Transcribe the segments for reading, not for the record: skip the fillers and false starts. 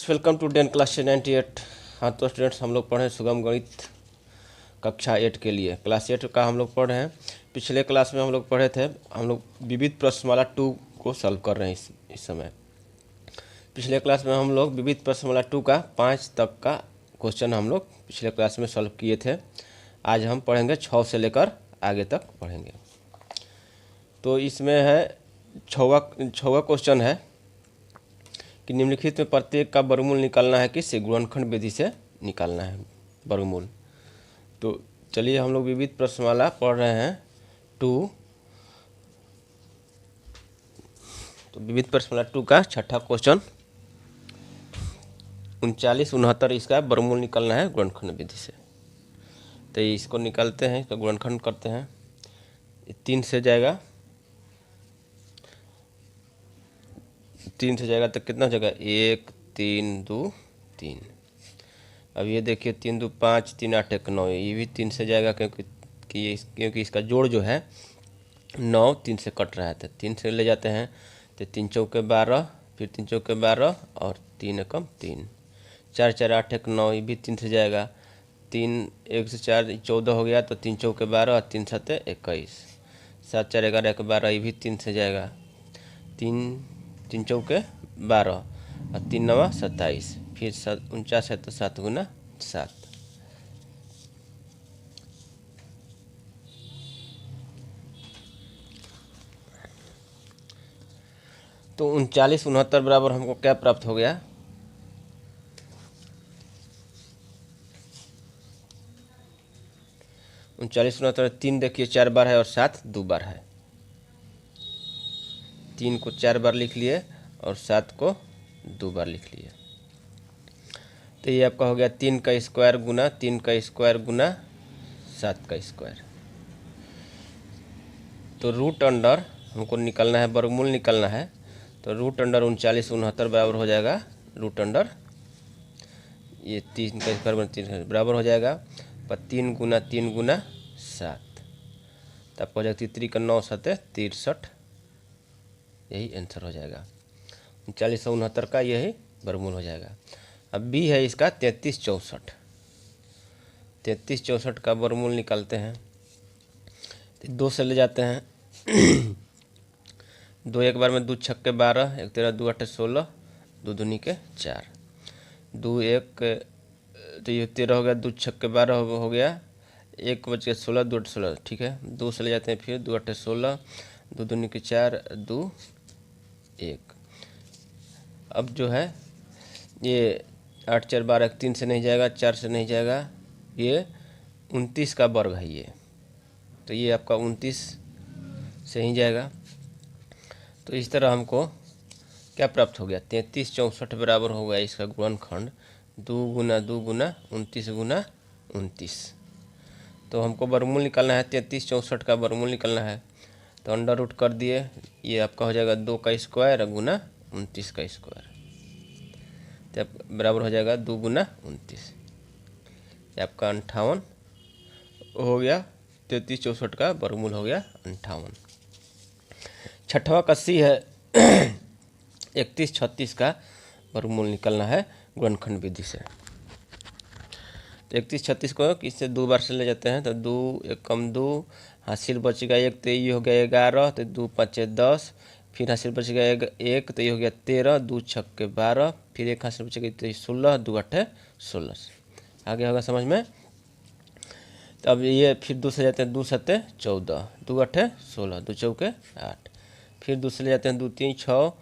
Students, welcome to den class 98। हाँ तो students, हम लोग पढ़े सुगम गणित कक्षा 8 के लिए। क्लास 8 का हम लोग पढ़ रहे हैं। पिछले क्लास में हम लोग पढ़े थे, हम लोग विविध प्रश्नमाला 2 को सॉल्व कर रहे हैं इस समय। पिछले क्लास में हम लोग विविध प्रश्नमाला 2 का 5 तक का क्वेश्चन हम लोग पिछले क्लास में सॉल्व किए थे। आज हम पढ़ेंगे 6 से लेकर आगे तक पढ़ेंगे। तो इसमें है छवा क्वेश्चन है कि निम्नलिखित में प्रत्येक का वर्गमूल निकालना है, किससे? गुणनखंड विधि से निकालना है वर्गमूल। तो चलिए हम लोग विविध प्रश्नमाला पढ़ रहे हैं 2। तो विविध प्रश्नमाला 2 का छठा क्वेश्चन 3969, इसका वर्गमूल निकालना है गुणनखंड विधि से। तो इसको निकालते हैं, इसका गुणनखंड करते हैं। 3 से जाएगा, 3 से जाएगा तो कितना जगह? 1 3 2 3। अब ये देखिए 3 2 5 3 8 1 9, ये भी 3 से जाएगा क्योंकि इसका जोड़ जो है 9 3 से कट रहा है। तो 3 से ले जाते हैं तो 3 चौके 12, फिर 3 चौके 12 और 3 एकम 3, 4 4 8 1 9, ये भी 3 से जाएगा। 3 1 से 4 14 हो गया, तो 3 चौके 12 और 3 7 21, 7 4 11 1 12, ये भी 3 से जाएगा। 3 चौके 12 और 3 9 27, फिर 49 है तो 7 गुना 7। तो 3969 बराबर हमको क्या प्राप्त हो गया? 3969 3 देखिए 4 बार है और 7 2 बार है। 3 को 4 बार लिख लिए और 7 को 2 बार लिख लिए। तो ये आपका हो गया 3 का स्क्वायर गुना 3 का स्क्वायर गुना 7 का स्क्वायर। तो रूट अंडर हमको निकालना है, वर्गमूल निकालना है। तो रूट अंडर 3969 बराबर हो जाएगा रूट अंडर, ये 3 का स्क्वायर 3 बराबर हो जाएगा पर 3 गुना 3 गुना 7, तो आपको हो जाएगा 3 का 9 7 63, यही आंसर हो जाएगा। 3969 का यही वर्गमूल हो जाएगा। अब बी है इसका 3364। 3364 का वर्गमूल निकालते हैं। तो 2 से ले जाते हैं 2 एक बार में 2 छक्के 12, 1 13 2 8 16, 2 दूनी के 4, 2 1 तो ये 13 हो गया, 2 छक्के 12 हो गया, 1 बच गया 16, 2 8 16, ठीक है। 2 से ले जाते हैं फिर 2 8 16, 2 दूनी के 4 2 1। अब जो है ये 8 4 12 3 से नहीं जाएगा, 4 से नहीं जाएगा, ये 29 का वर्ग है ये। तो ये आपका 29 से ही जाएगा। तो इस तरह हमको क्या प्राप्त हो गया? 3364 बराबर हो गया इसका गुणनखंड 2 गुना 2 गुना 29 गुना 29। तो हमको वर्गमूल निकालना है, 3364 का वर्गमूल निकालना है। तो अंडर रूट कर दिए, ये आपका हो जाएगा 2 का स्क्वायर गुना 29 का स्क्वायर, तो बराबर हो जाएगा 2 गुना 29, ये आपका 58 हो गया। 3364 का वर्गमूल हो गया 58। छठवां का सी है 3136 का वर्गमूल निकालना है गुणनखंड विधि से। तो 3136 को किससे 2 बार से ले जाते हैं, तो 2 1 कम 2, हासिल बचेगा 1, तो ये हो गया 11, तो 2 5 10, फिर हासिल बचेगा 1, तो ये हो गया 13, 2 छक्के 12, फिर 1 हासिल बचेगा तो 16, 2 8 16। आगे होगा समझ में। तो अब ये फिर 2 से जाते हैं 2 7 14, 2 8 16, 2 चौके 8, फिर 2 से ले जाते हैं 2 3 6,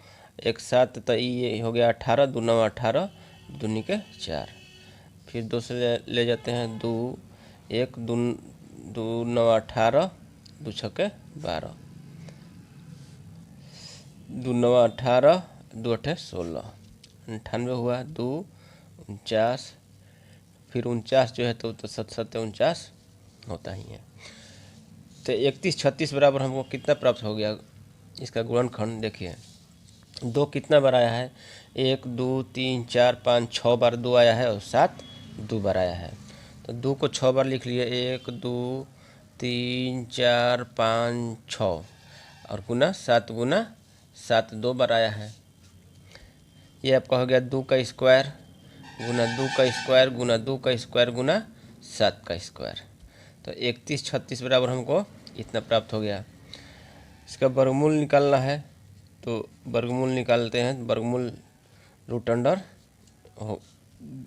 1 7, तो ये हो गया 18, 2 9 18, दूनी के 4, फिर 2 से ले जाते हैं 2 1 2 9 18, 2 छक्के 12, 2 9 18, 2 8 16, 98 हुआ, 2 49, फिर 49 जो है तो 7 7 49 होता ही है। तो 3136 बराबर हमको कितना प्राप्त हो गया? इसका गुणनखंड देखिए, 2 कितना बार आया है? 1 2 3 4 5 6 बार 2 आया है और 7 2 बार आया है। तो 2 को 6 बार लिख लिए, 1 2 3 4 5 6, और गुना 7 2 बार आया है। ये आपका हो गया 2 का स्क्वायर गुना 2 का स्क्वायर गुना 2 का स्क्वायर गुना 7 का स्क्वायर। तो 31 36 बराबर हमको इतना प्राप्त हो गया। इसका वर्गमूल निकालना है तो वर्गमूल निकालते हैं। वर्गमूल रूट अंडर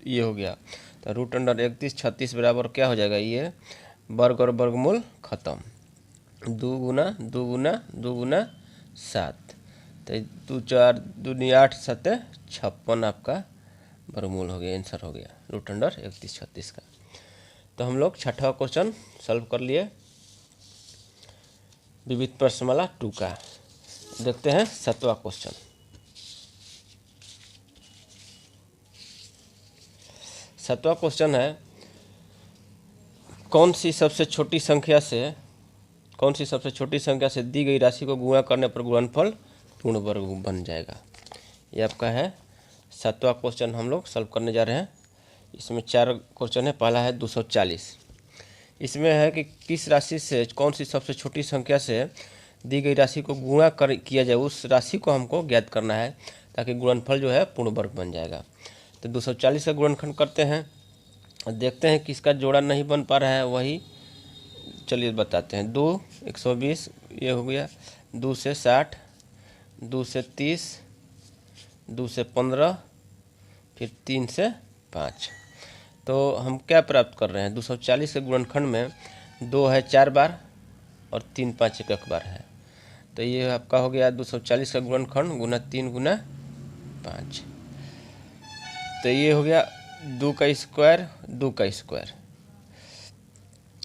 ये हो गया। तो रूट अंडर 31 36 बराबर क्या हो जाएगा, ये वर्ग और वर्गमूल खत्म। 2 गुना 2 गुना 2 गुना 7, तो 2 4 दूनी 8 7 56 आपका वर्गमूल हो गया, आंसर हो गया रूट अंडर 31 36 का। तो हम लोग छठा क्वेश्चन सॉल्व कर लिए विविध प्रश्नमाला 2 का। देखते हैं सातवां क्वेश्चन। सातवां क्वेश्चन है, कौन सी सबसे छोटी संख्या से दी गई राशि को गुणा करने पर गुणनफल पूर्ण वर्ग बन जाएगा। ये आपका है सातवां क्वेश्चन हम लोग सॉल्व करने जा रहे हैं। इसमें 4 क्वेश्चन है। पहला है 240। इसमें है कि किस राशि से कौन सी सबसे छोटी संख्या से दी गई राशि को गुणा किया जाए, उस राशि को हमको ज्ञात करना है ताकि गुणनफल जो है पूर्ण वर्ग बन जाएगा। तो 240 का गुणनखंड करते हैं और देखते हैं किसका जोड़ा नहीं बन पा रहा है, वही चलिए बताते हैं। 2 120 ये हो गया, 2 से 60, 2 से 30, 2 से 15, फिर 3 से 5। तो हम क्या प्राप्त कर रहे हैं, 240 के गुणनखंड में 2 है 4 बार और 3 5 एक बार है। तो ये आपका हो गया 240 का गुणनखंड गुना 3 गुना 5। तो ये हो गया 2 का स्क्वायर 2 का स्क्वायर,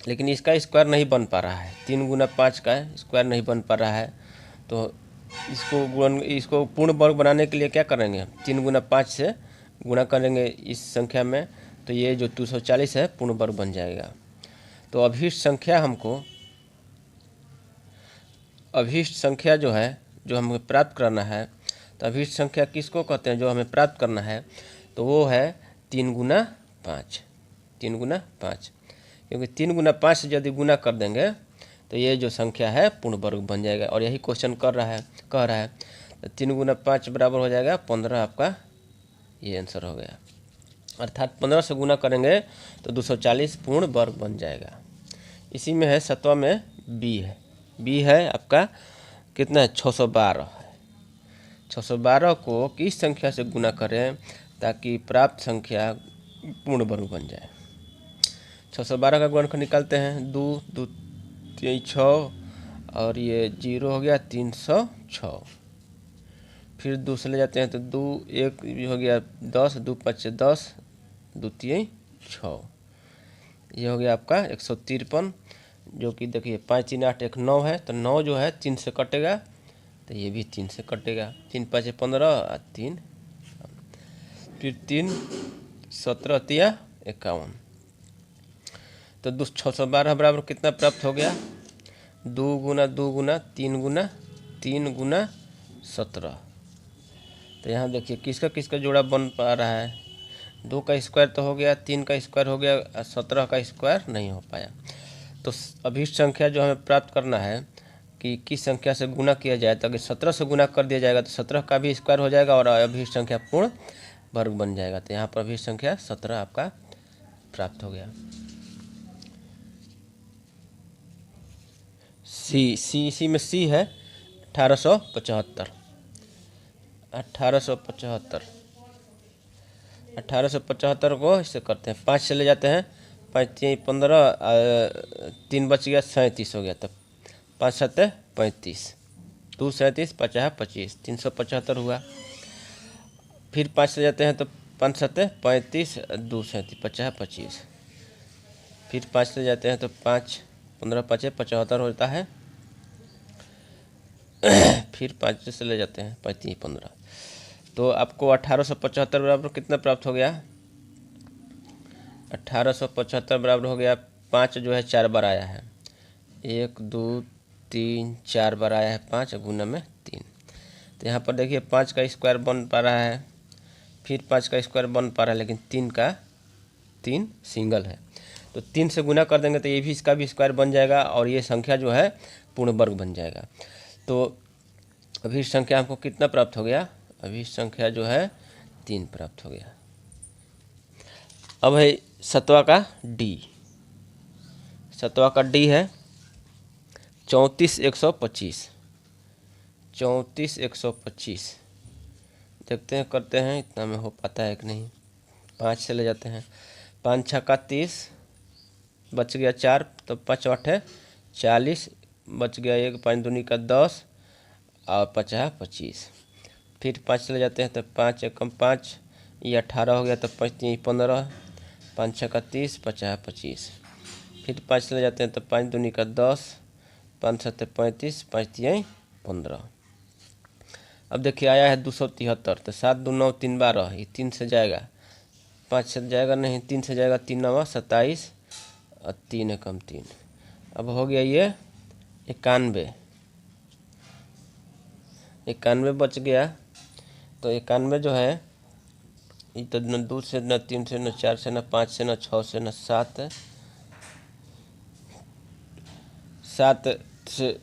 लेकिन इसका स्क्वायर नहीं बन पा रहा है। 3 गुना 5 का स्क्वायर नहीं बन पा रहा है। तो इसको पूर्ण वर्ग बनाने के लिए क्या करेंगे, 3 गुना 5 से गुणा करेंगे इस संख्या में, तो ये जो 240 है पूर्ण वर्ग बन जाएगा। तो अभीष्ट संख्या जो है जो हमें प्राप्त करना है, तो अभीष्ट संख्या किसको कहते हैं जो हमें प्राप्त करना है, तो वो है 3 गुना 5। 3 गुना 5, क्योंकि 3 गुना 5 से यदि गुना कर देंगे तो ये जो संख्या है पूर्ण वर्ग बन जाएगा। और यही क्वेश्चन कह रहा है। तो 3 गुना 5 बराबर हो जाएगा 15 आपका, ये आंसर हो गया। अर्थात 15 से गुना करेंगे तो 240 पूर्ण वर्ग बन जाएगा। इसी में है 7वां में बी है आपका कितना है, 612 है। 612 को किस संख्या से गुना करें ताकि प्राप्त संख्या पूर्ण वर्ग बन जाए। 612 का गुणनखंड निकालते हैं। 2 2 3 6 और ये 0 हो गया 306। फिर 2 से ले जाते हैं तो 2 1 हो गया 10, 2 5 10, 2 3 6। ये हो गया आपका 153, जो कि देखिए 5 3 8 1 9 है। तो 9 जो है 3 से कटेगा, तो ये भी 3 से कटेगा। 3 5 15 और 3, फिर 3 17 3 51। तो 612 बराबर कितना प्राप्त हो गया, 2 गुना 2 गुना 3 गुना 3 गुना 17। तो यहाँ देखिए किसका जोड़ा बन पा रहा है, 2 का स्क्वायर तो हो गया, 3 का स्क्वायर हो गया, 17 का स्क्वायर नहीं हो पाया। तो अभीष्ट संख्या जो हमें प्राप्त करना है कि किस संख्या से गुना किया जाए, तो अगर 17 से गुना कर दिया जाएगा तो 17 का भी स्क्वायर हो जाएगा और अभीष्ट संख्या पूर्ण वर्ग बन जाएगा। तो यहाँ पर अभीष्ट संख्या 17 आपका प्राप्त हो गया। इसी में सी है 1875। 1875 को इससे करते हैं, 5 से ले जाते हैं, 5 3 15, 3 बच गया 37 हो गया। तब 5 7 35, 2 37 50 25, 375 हुआ। फिर 5 से जाते हैं तो 5 7 35, 2 37 50 25। फिर 5 से जाते हैं तो 5 15 5 75 होता है। फिर 5 से ले जाते हैं 5 3 15, तो आपको 1875 बराबर कितना प्राप्त हो गया, 1875 बराबर हो गया 5 जो है 4 बार आया है, 1 2 3 4 बार आया है 5 गुना में 3। तो यहाँ पर देखिए 5 का स्क्वायर बन पा रहा है, फिर 5 का स्क्वायर बन पा रहा है, लेकिन 3 सिंगल है। तो 3 से गुना कर देंगे तो ये भी इसका भी स्क्वायर बन जाएगा और ये संख्या जो है पूर्ण वर्ग बन जाएगा। तो अभी संख्या हमको कितना प्राप्त हो गया, अभी संख्या जो है 3 प्राप्त हो गया। अब है 7वां का डी। 7वां का डी है 34,125। 34,125 देखते हैं, करते हैं इतना में हो पाता है कि नहीं। 5 से ले जाते हैं, 5 छक्का 30, बच गया 4, तो 5 8 40, बच गया 1, 5 दूनी का 10 और 50 25। फिर 5 से ले जाते हैं तो 5 एकम 5, ये 18 हो गया, तो 5 3 15, 5 छक्का 30, 50 25। फिर 5 से ले जाते हैं तो 5 दूनी का 10, 5 7 35, 5 3 15। अब देखिए आया है 273, तो 7 2 9 3 12, ये 3 से जाएगा, 5 से जाएगा नहीं, 3 से जाएगा, 3 9 27 और 3 एकम 3। अब हो गया ये 91। 91 बच गया, तो 91 जो है ये तो न 2 से न 3 से न 4 से न 5 से न 6 से न 7 से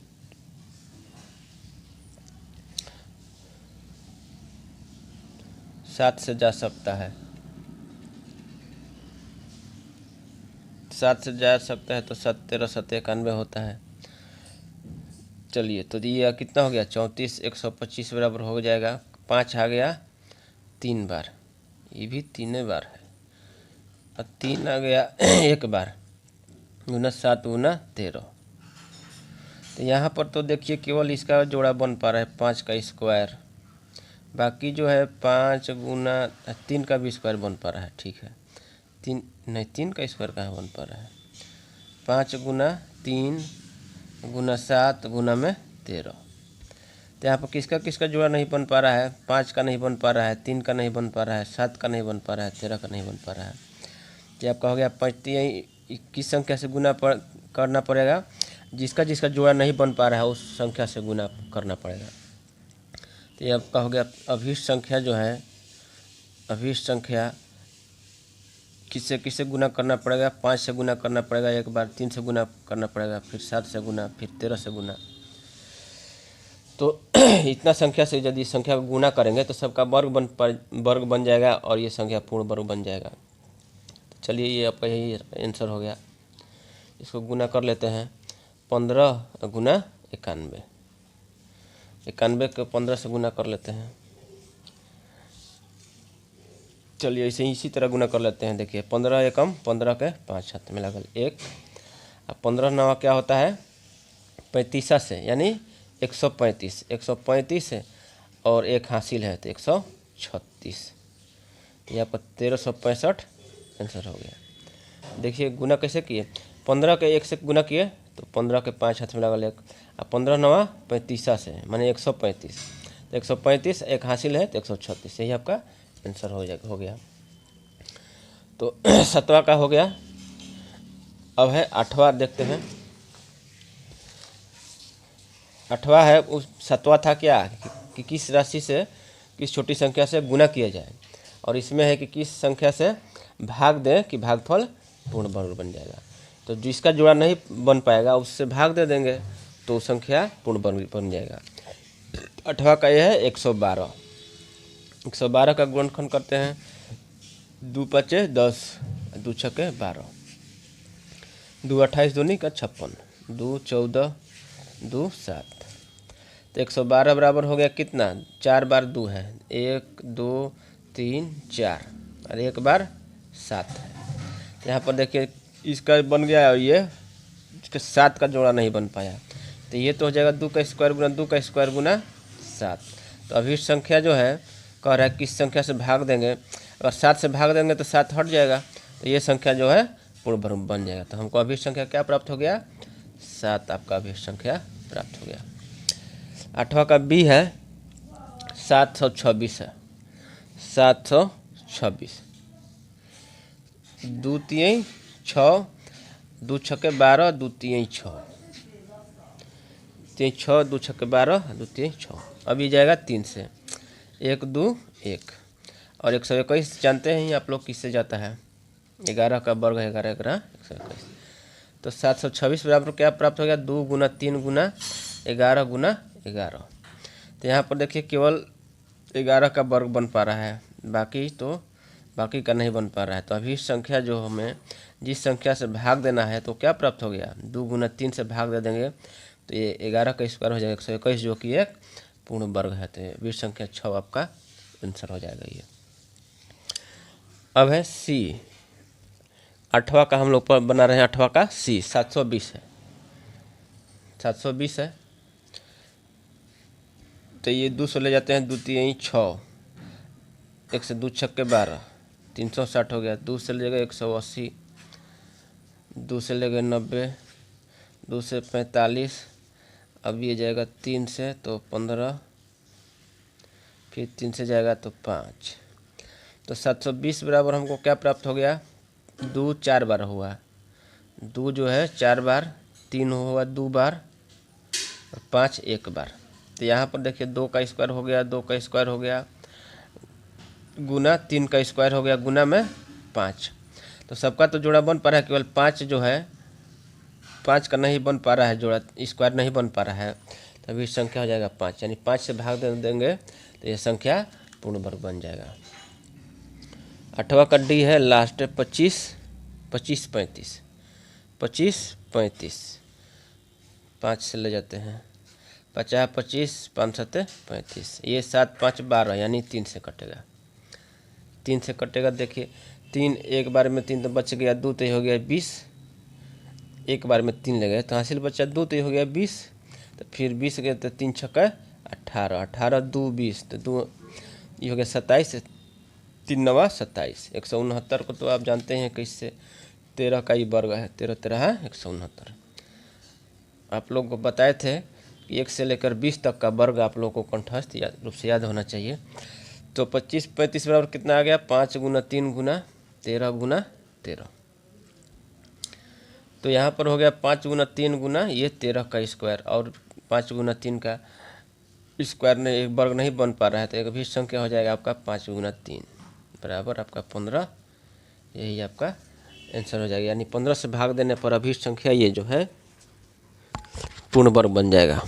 7 से जा सकता है, 7 से जा सकता है, तो 7 13 7 91 होता है। चलिए, तो ये कितना हो गया 34,125 बराबर हो जाएगा। 5 आ गया 3 बार, ये भी 3 बार है, और 3 आ गया 1 बार, गुना 7 गुना 13। तो यहाँ पर तो देखिए केवल इसका जोड़ा बन पा रहा है 5 का स्क्वायर, बाकी जो है 5 गुना 3 का भी स्क्वायर बन पा रहा है। ठीक है, 3 नहीं, 3 का स्क्वायर कहाँ बन पा रहा है, 5 गुना 3 गुना 7 गुना में 13। तो यहाँ पर किसका किसका जोड़ा नहीं बन पा रहा है, 5 का नहीं बन पा रहा है, 3 का नहीं बन पा रहा है, 7 का नहीं बन पा रहा है, 13 का नहीं बन पा रहा है। तो आपका हो गया 5 किस संख्या से गुना करना पड़ेगा, जिसका जिसका जोड़ा नहीं बन पा रहा है उस संख्या से गुना करना पड़ेगा। तो ये आपका हो गया अभीष्ट संख्या जो है, अभीष्ट संख्या किससे किससे गुना करना पड़ेगा, 5 से गुना करना पड़ेगा एक बार, 3 से गुना करना पड़ेगा, फिर 7 से गुना, फिर 13 से गुना। तो इतना संख्या से यदि संख्या को गुना करेंगे तो सबका वर्ग बन जाएगा और ये संख्या पूर्ण वर्ग बन जाएगा। तो चलिए, ये आपका यही आंसर हो गया। इसको गुना कर लेते हैं, 15 गुना 91, 91 को 15 से गुना कर लेते हैं। चलिए इसे इसी तरह गुना कर लेते हैं। देखिए 15 एकम 15 के 5 हाथ में लगल 1, अब 15 नवा क्या होता है 35 से, यानी 135, 135 है और 1 हासिल है तो 136, ये आपका 1365 आंसर हो गया। देखिए गुना कैसे किए, 15 के 1 से गुना किए तो 15 के 5 हाथ में लगल 1, अब 15 नवा 35 से माने 135, तो 135 1 हासिल है तो 136, यही आपका आंसर हो गया। तो 7वां का हो गया। अब है 8वां, देखते हैं। 8वां है, उस 7वां था क्या कि किस राशि से किस छोटी संख्या से गुना किया जाए, और इसमें है कि किस संख्या से भाग दें कि भागफल पूर्ण वर्ग बन जाएगा। तो जिसका जोड़ा नहीं बन पाएगा उससे भाग दे देंगे तो संख्या पूर्ण वर्ग बन जाएगा। 8वां का यह है 112। 112 का गुणनखंड करते हैं, 2 5 10, 2 6 12, 2 28 दूनी का 56, 2 14, 2 7। तो 112 बराबर हो गया कितना, 4 बार 2 है, 1 2 3 4 और 1 बार 7 है। तो यहाँ पर देखिए इसका बन गया और ये इसके 7 का जोड़ा नहीं बन पाया, तो ये तो हो जाएगा 2 का स्क्वायर गुना 2 का स्क्वायर गुना 7। तो अभीष्ट संख्या जो है कह रहा है किस संख्या से भाग देंगे, अगर 7 से भाग देंगे तो 7 हट जाएगा, तो ये संख्या जो है पूर्ण वर्ग बन जाएगा। तो हमको अभीष्ट संख्या क्या प्राप्त हो गया, 7 आपका अभीष्ट संख्या प्राप्त हो गया। 8वां का बी है 726 है, 726, 2 3 6, 2 6 12, 2 3 6, 3 6, 2 6 12, 2 3 6। अभी जाएगा 3 से, 1 2 1 और 121 जानते हैं आप लोग किससे जाता है, 11 का वर्ग है 11 11 121। तो 726 बराबर क्या प्राप्त हो गया, 2 गुना 3 गुना 11 गुना 11। तो यहाँ पर देखिए केवल 11 का वर्ग बन पा रहा है, बाकी का नहीं बन पा रहा है। तो अभी संख्या जो हमें जिस संख्या से भाग देना है तो क्या प्राप्त हो गया, 2 गुना 3 से भाग दे देंगे तो ये 11 का स्क्वायर हो जाएगा 121, जो कि एक पूर्ण वर्ग है। तो भी संख्या 6 आपका आंसर हो जाएगा ये। अब है सी, 8वां का हम लोग पर बना रहे हैं। 8वां का सी 720 है, 720 है। तो ये 2 से ले जाते हैं, 2 3 6, 1 से 2 छक्के 12, 360 हो गया। 2 से ले गए 180, 2 से ले गए 90, 2 से 45, अब ये जाएगा 3 से तो 15, फिर 3 से जाएगा तो 5। तो 720 बराबर हमको क्या प्राप्त हो गया, 2 4 बार हुआ, 2 जो है 4 बार, 3 हुआ 2 बार और 5 1 बार। तो यहाँ पर देखिए 2 का स्क्वायर हो गया, 2 का स्क्वायर हो गया, गुना 3 का स्क्वायर हो गया, गुना में 5। तो सबका तो जोड़ा बन पा रहा है, केवल 5 जो है 5 का नहीं बन पा रहा है, जोड़ा स्क्वायर नहीं बन पा रहा है। तभी संख्या हो जाएगा 5, यानी 5 से भाग देंगे तो ये संख्या पूर्ण वर्ग बन जाएगा। 8वां का डी है लास्ट, 25 25 35, 25 35, 5 से ले जाते हैं 50 25, 5 7 35, ये 7 5 12, यानी 3 से कटेगा, 3 से कटेगा। देखिए 3 एक बार में 3 तो बच गया, 2 तो ये हो गया 20, एक बार में 3 ले गए तो हासिल बचा 2 तो ये हो गया 20, तो फिर 20 गए तो 3 छक्का 18, 18 2 20, तो 2 ये हो गया 27, 3 9 27, 169 को तो आप जानते हैं कि इससे 13 का ही वर्ग है, 13 13 है 169। आप लोग को बताए थे कि 1 से लेकर 20 तक का वर्ग आप लोग को कंठस्थ रूप से याद होना चाहिए। तो 25 35 बराबर कितना आ गया, 5 गुना 3 गुना 13 गुना 13। तो यहाँ पर हो गया 5 गुना 3 गुना ये 13 का स्क्वायर, और 5 गुना 3 का स्क्वायर ने एक वर्ग नहीं बन पा रहा है, तो एक भी संख्या हो जाएगा आपका 5 गुना 3 बराबर आपका 15, यही आपका आंसर हो जाएगा। यानी 15 से भाग देने पर अभी संख्या ये जो है पूर्ण वर्ग बन जाएगा।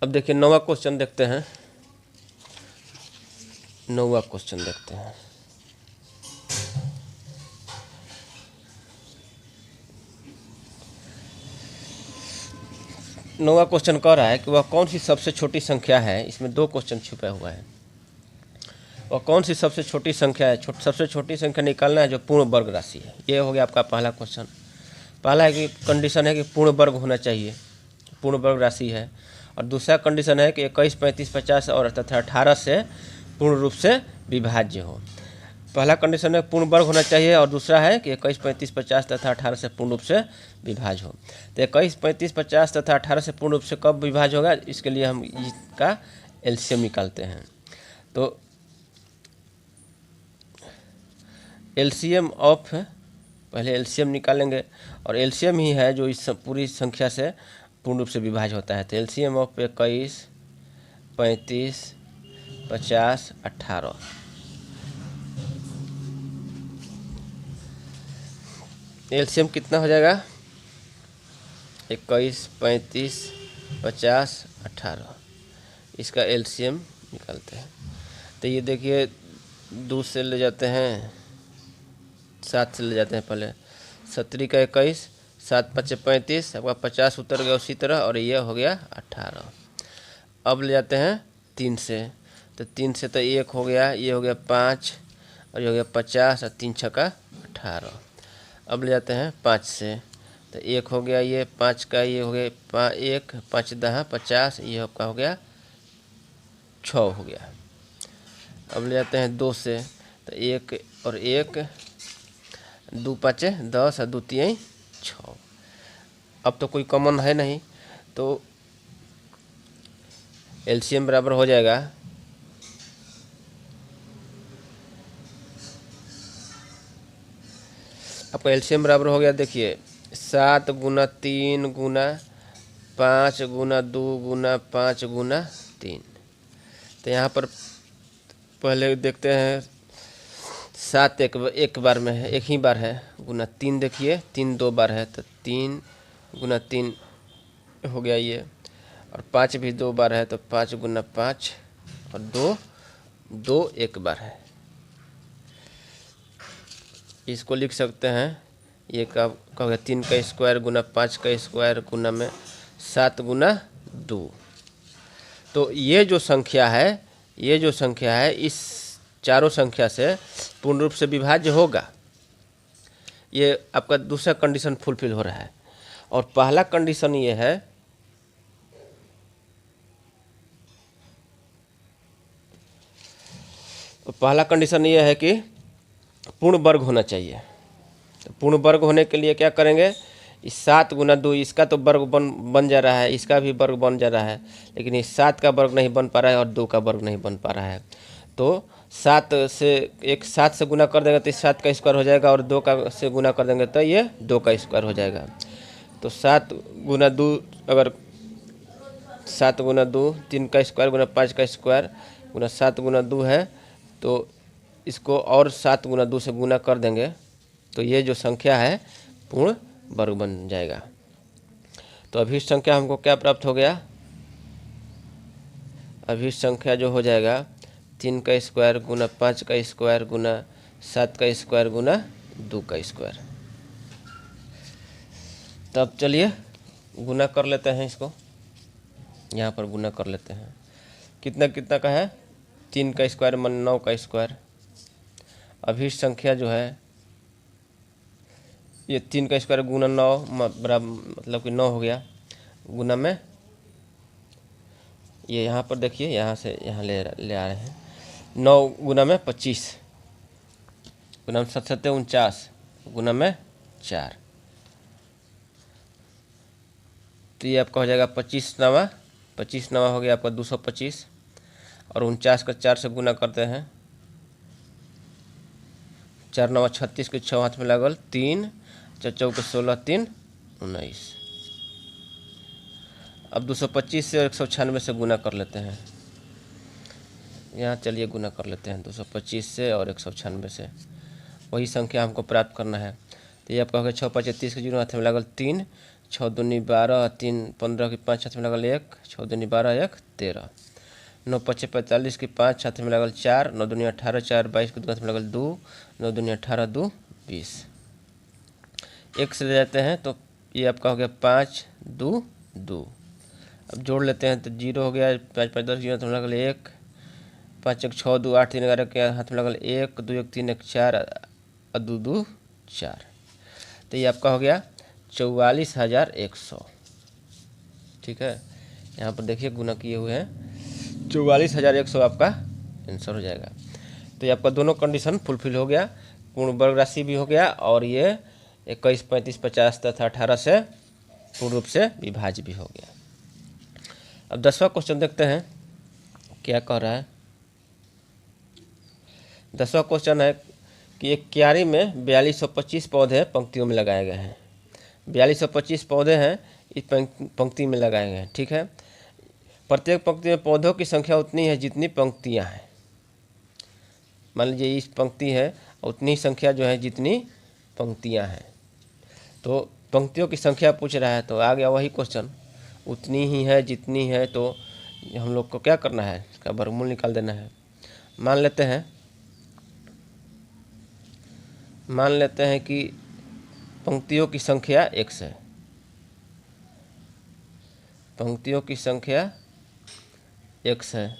अब देखिए 9वां क्वेश्चन देखते हैं, 9वां क्वेश्चन देखते हैं। नौवां क्वेश्चन कह रहा है कि वह कौन सी सबसे छोटी संख्या है, इसमें 2 क्वेश्चन छुपा हुआ है। वह कौन सी सबसे छोटी संख्या है, सबसे छोटी संख्या निकालना है जो पूर्ण वर्ग राशि है। ये हो गया आपका पहला क्वेश्चन। पहला है कि कंडीशन है कि पूर्ण वर्ग होना चाहिए, पूर्ण वर्ग राशि है। और दूसरा कंडीशन है कि 21 35 50 और तथा 18 से पूर्ण रूप से विभाज्य हो। पहला कंडीशन है पूर्ण वर्ग होना चाहिए, और दूसरा है कि 21 35 50 तथा 18 से पूर्ण रूप से विभाज्य हो। तो 21 35 50 तथा 18 से पूर्ण रूप से कब विभाज्य होगा, इसके लिए हम इसका एलसीएम निकालते हैं। तो एलसीएम ऑफ, पहले एलसीएम निकालेंगे, और एलसीएम ही है जो इस पूरी संख्या से पूर्ण रूप से विभाज्य होता है। तो एलसीएम ऑफ 21 35 50 18, एलसीएम कितना हो जाएगा, 21 35 50 18, इसका एलसीएम निकालते हैं। तो ये देखिए 2 से ले जाते हैं, 7 से ले जाते हैं, पहले 17 का 21, 7 5 35, आपका 50 उतर गया उसी तरह, और ये हो गया 18। अब ले जाते हैं 3 से, तो 3 से तो 1 हो गया, ये हो गया 5, और ये हो गया 50, और 3 छक्का 18। अब ले जाते हैं 5 से, तो 1 हो गया, ये 5 का ये हो गया 1, 5 10 50, ये आपका हो गया 6 हो गया। अब ले जाते हैं 2 से, तो 1 और 1, 2 5 10 और 2 3 6। अब तो कोई कॉमन है नहीं, तो एलसीएम बराबर हो जाएगा, आपका एलसीएम बराबर हो गया, देखिए 7 गुना 3 गुना 5 गुना 2 गुना 5 गुना 3। तो यहाँ पर पहले देखते हैं 7 एक बार में है, एक ही बार है, गुना 3 देखिए 3 2 बार है, तो 3 गुना 3 हो गया ये, और 5 भी 2 बार है, तो 5 गुना 5 और 2 2 एक बार है। इसको लिख सकते हैं, ये का हो गया 3 का स्क्वायर गुना 5 का स्क्वायर गुना में 7 गुना 2। तो ये जो संख्या है इस चारों संख्या से पूर्ण रूप से विभाज्य होगा। ये आपका दूसरा कंडीशन फुलफिल हो रहा है। और पहला कंडीशन ये है कि पूर्ण वर्ग होना चाहिए। तो पूर्ण वर्ग होने के लिए क्या करेंगे, इस 7 गुना 2 इसका तो वर्ग बन जा रहा है, इसका भी वर्ग बन जा रहा है, लेकिन इस 7 का वर्ग नहीं बन पा रहा है और 2 का वर्ग नहीं बन पा रहा है। तो 7 से गुना कर देंगे तो इस 7 का स्क्वायर हो जाएगा, और 2 का से गुना कर देंगे तो ये 2 का स्क्वायर हो जाएगा। तो 7 गुना 2 अगर 7 गुना 2 3 का स्क्वायर गुना 5 का स्क्वायर गुना 7 गुना 2 है, तो इसको और 7 गुना 2 से गुना कर देंगे तो ये जो संख्या है पूर्ण वर्ग बन जाएगा। तो अभिष्ट संख्या हमको क्या प्राप्त हो गया, अभिष्ट संख्या जो हो जाएगा 3 का स्क्वायर गुना 5 का स्क्वायर गुना 7 का स्क्वायर गुना 2 का स्क्वायर। तब चलिए गुना कर लेते हैं, इसको यहाँ पर गुना कर लेते हैं। कितना कितना का है, 3 का स्क्वायर मन 9 का स्क्वायर। अभिष्ट संख्या जो है ये 3 का स्क्वायर गुना 9 बराबर मतलब कि 9 हो गया, गुना में ये यहाँ पर देखिए यहाँ से यहाँ ले आ रहे हैं 9 गुना में 25 गुना में 7 7 49 गुना में 4। तो ये आपका हो जाएगा 25 नवा हो गया आपका 225, और 49 का 4 से गुना करते हैं, 4 9 36 के 6 हाथ में लागल 3 4 4 16 3 19। अब 225 से 196 से गुना कर लेते हैं। यहाँ चलिए गुना कर लेते हैं 225 से और 196 से, वही संख्या हमको प्राप्त करना है। तो ये आपका हो गया 6 5 30 के 0 हाथ में लागल 3 6 दूनी 12 3 15 की 5 हाथ में लागल 1 6 दूनी 12 1 13 9 5 45 की 5 हाथ में लागल 4 9 दूनी 18 4 22 के 2 हाथ में लागल 2 9 दूनी 18 2 20। एक से ले जाते हैं तो ये आपका हो गया 5 2 2। अब जोड़ लेते हैं तो 0 हो गया, 5 5 10 हाथ में लागल 1 5 1 6 2 8 3 11 के हाथ में लगल 1 2 1 3 1 4 2 2 4। तो ये आपका हो गया 44,100। ठीक है, यहाँ पर देखिए गुना किए हुए हैं, 44,100 आपका आंसर हो जाएगा। तो ये आपका दोनों कंडीशन फुलफिल हो गया, पूर्ण वर्ग राशि भी हो गया और ये 21 35 50 तथा 18 से पूर्ण रूप से विभाज्य भी हो गया। अब 10वां क्वेश्चन देखते हैं क्या कह रहा है। 10वां क्वेश्चन है कि एक क्यारी में 4225 पौधे पंक्तियों में लगाए गए हैं। 4225 पौधे हैं इस पंक्ति में लगाए गए हैं। ठीक है, प्रत्येक पंक्ति में पौधों की संख्या उतनी है जितनी पंक्तियां हैं। मान लीजिए इस पंक्ति है, उतनी ही संख्या जो है जितनी पंक्तियां हैं। तो पंक्तियों की संख्या पूछ रहा है, तो आ गया वही क्वेश्चन, उतनी ही है जितनी है। तो हम लोग को क्या करना है, इसका वर्गमूल निकाल देना है। मान लेते हैं कि पंक्तियों की संख्या x है, पंक्तियों की संख्या x है।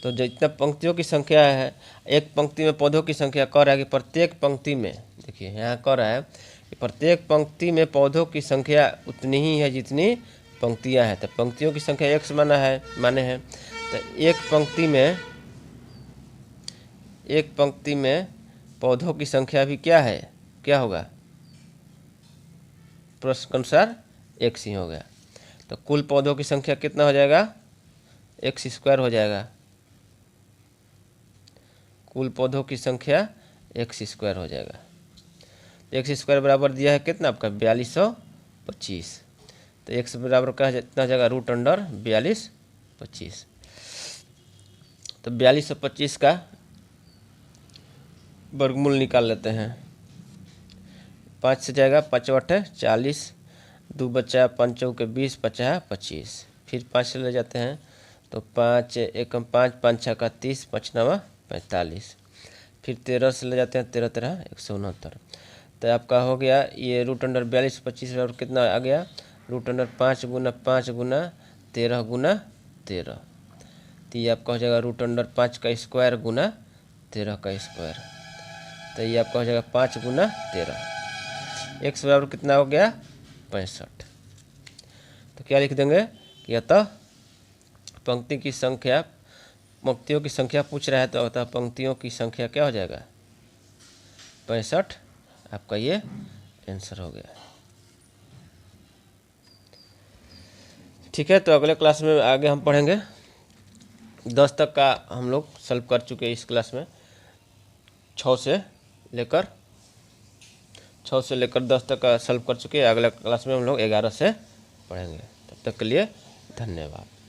तो जितना पंक्तियों की संख्या है, एक पंक्ति में पौधों की संख्या कह रहा है कि प्रत्येक पंक्ति में, देखिए यहाँ कह रहा है कि प्रत्येक पंक्ति में पौधों की संख्या उतनी ही है जितनी पंक्तियाँ हैं। तो पंक्तियों की संख्या x माने हैं। तो एक पंक्ति में पौधों की संख्या भी क्या होगा, प्रश्न के अनुसार x ही हो गया। तो कुल पौधों की संख्या कितना हो जाएगा, x स्क्वायर हो जाएगा। कुल पौधों की संख्या x स्क्वायर हो जाएगा। x स्क्वायर बराबर दिया है कितना आपका 4225। तो x बराबर का कितना हो जाएगा √4225। तो 4225 का वर्गमूल निकाल लेते हैं। 5 से जाएगा 5 8 40, 2 बचा 5 चौके 20 50 25। फिर 5 से ले जाते हैं तो 5 एकम 5, 5 छक्का 30, 5 नवा 45। फिर 13 से ले जाते हैं, 13 13 169। तो आपका हो गया ये √42 25 और कितना आ गया √5 गुना 5 गुना 13 गुना 13। तो ये आपका हो जाएगा √5 का स्क्वायर गुना 13 का स्क्वायर। तो ये आपका हो जाएगा 5 गुना 13। x बराबर कितना हो गया 65। तो क्या लिख देंगे कि अतः पंक्तियों की संख्या पूछ रहा है, तो अतः पंक्तियों की संख्या क्या हो जाएगा 65। आपका ये आंसर हो गया। ठीक है, तो अगले क्लास में आगे हम पढ़ेंगे। 10 तक का हम लोग सॉल्व कर चुके हैं इस क्लास में। 6 से लेकर 10 तक का सॉल्व कर चुके हैं। अगले क्लास में हम लोग 11 से पढ़ेंगे। तब तक के लिए धन्यवाद।